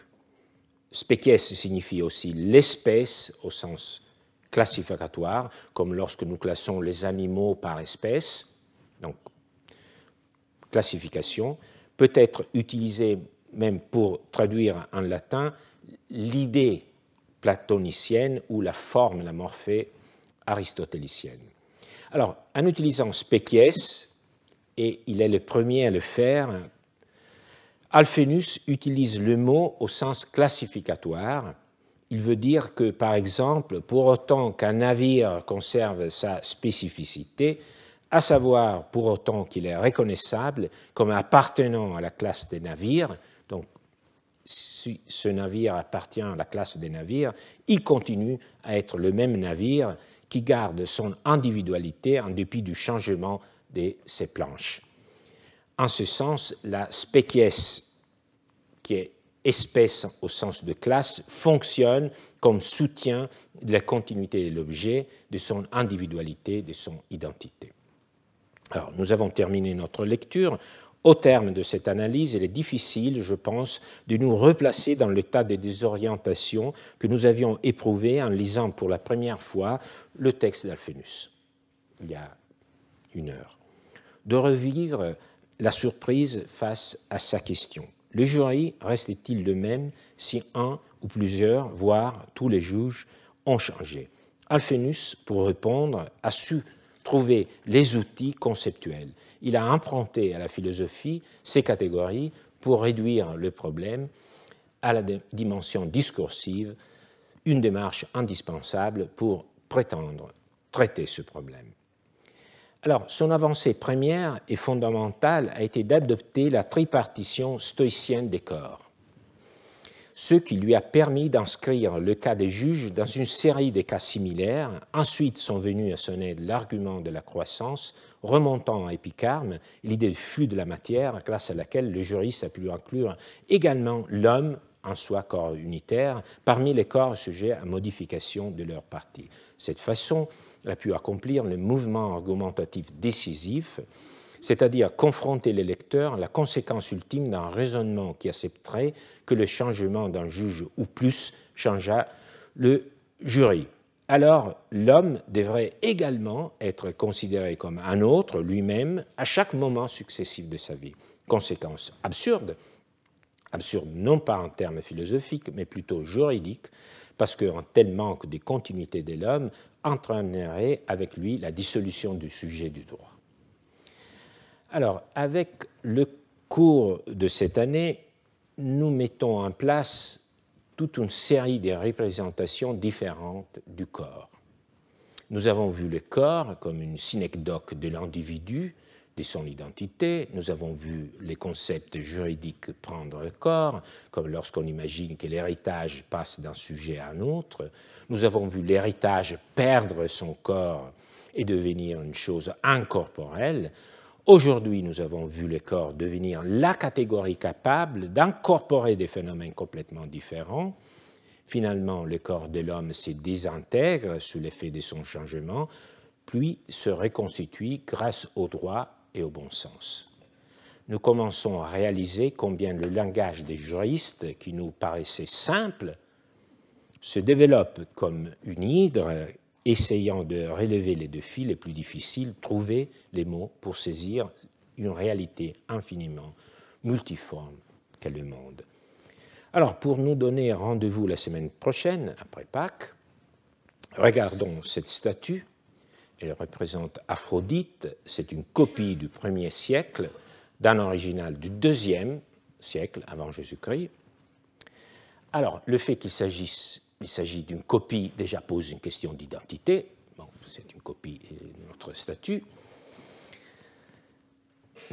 Species signifie aussi l'espèce au sens classificatoire, comme lorsque nous classons les animaux par espèce. Donc, classification peut être utilisée même pour traduire en latin l'idée platonicienne ou la forme, la morphée aristotélicienne. Alors, en utilisant species, et il est le premier à le faire, Alphénus utilise le mot au sens classificatoire. Il veut dire que, par exemple, pour autant qu'un navire conserve sa spécificité, à savoir pour autant qu'il est reconnaissable comme appartenant à la classe des navires, donc si ce navire appartient à la classe des navires, il continue à être le même navire qui garde son individualité en dépit du changement de ses planches. En ce sens, la species, qui est espèce au sens de classe, fonctionne comme soutien de la continuité de l'objet, de son individualité, de son identité. Alors, nous avons terminé notre lecture. Au terme de cette analyse, il est difficile, je pense, de nous replacer dans l'état de désorientation que nous avions éprouvé en lisant pour la première fois le texte d'Alphénus, il y a 1 heure. De revivre la surprise face à sa question. Le jury restait-il le même si un ou plusieurs, voire tous les juges, ont changé? Alphénus, pour répondre, a su trouver les outils conceptuels. Il a emprunté à la philosophie ces catégories pour réduire le problème à la dimension discursive, une démarche indispensable pour prétendre traiter ce problème. Alors, son avancée première et fondamentale a été d'adopter la tripartition stoïcienne des corps, ce qui lui a permis d'inscrire le cas des juges dans une série de cas similaires. Ensuite sont venus à son aide l'argument de la croissance, remontant à Épicarme l'idée du flux de la matière, grâce à laquelle le juriste a pu inclure également l'homme en soi corps unitaire parmi les corps sujets à modification de leur partie. Cette façon a pu accomplir le mouvement argumentatif décisif, c'est-à-dire confronter les lecteurs à la conséquence ultime d'un raisonnement qui accepterait que le changement d'un juge ou plus changeât le jury. Alors, l'homme devrait également être considéré comme un autre, lui-même, à chaque moment successif de sa vie. Conséquence absurde non pas en termes philosophiques, mais plutôt juridiques, parce qu'un tel manque de continuité de l'homme entraînerait avec lui la dissolution du sujet du droit. Alors, avec le cours de cette année, nous mettons en place toute une série de représentations différentes du corps. Nous avons vu le corps comme une synecdoque de l'individu, de son identité. Nous avons vu les concepts juridiques prendre le corps, comme lorsqu'on imagine que l'héritage passe d'un sujet à un autre. Nous avons vu l'héritage perdre son corps et devenir une chose incorporelle. Aujourd'hui, nous avons vu le corps devenir la catégorie capable d'incorporer des phénomènes complètement différents. Finalement, le corps de l'homme se désintègre sous l'effet de son changement, puis se reconstitue grâce au droit et au bon sens. Nous commençons à réaliser combien le langage des juristes, qui nous paraissait simple, se développe comme une hydre essayant de relever les défis les plus difficiles, trouver les mots pour saisir une réalité infiniment multiforme qu'est le monde. Alors, pour nous donner rendez-vous la semaine prochaine, après Pâques, regardons cette statue. Elle représente Aphrodite. C'est une copie du 1er siècle d'un original du 2e siècle avant Jésus-Christ. Alors, le fait qu'il s'agit d'une copie déjà pose une question d'identité. Bon, c'est une copie de notre statue.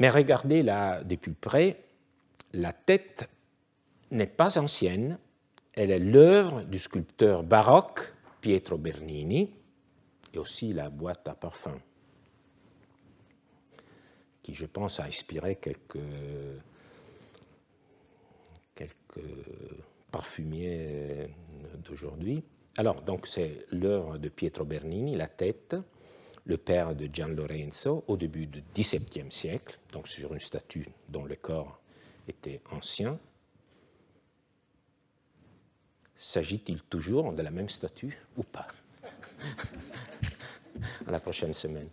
Mais regardez là de plus près, la tête n'est pas ancienne, elle est l'œuvre du sculpteur baroque Pietro Bernini, et aussi la boîte à parfum, qui, je pense, a inspiré quelques parfumiers d'aujourd'hui. Alors, donc, c'est l'œuvre de Pietro Bernini, la tête, le père de Gian Lorenzo, au début du XVIIe siècle, donc sur une statue dont le corps était ancien. S'agit-il toujours de la même statue ou pas? À la prochaine semaine.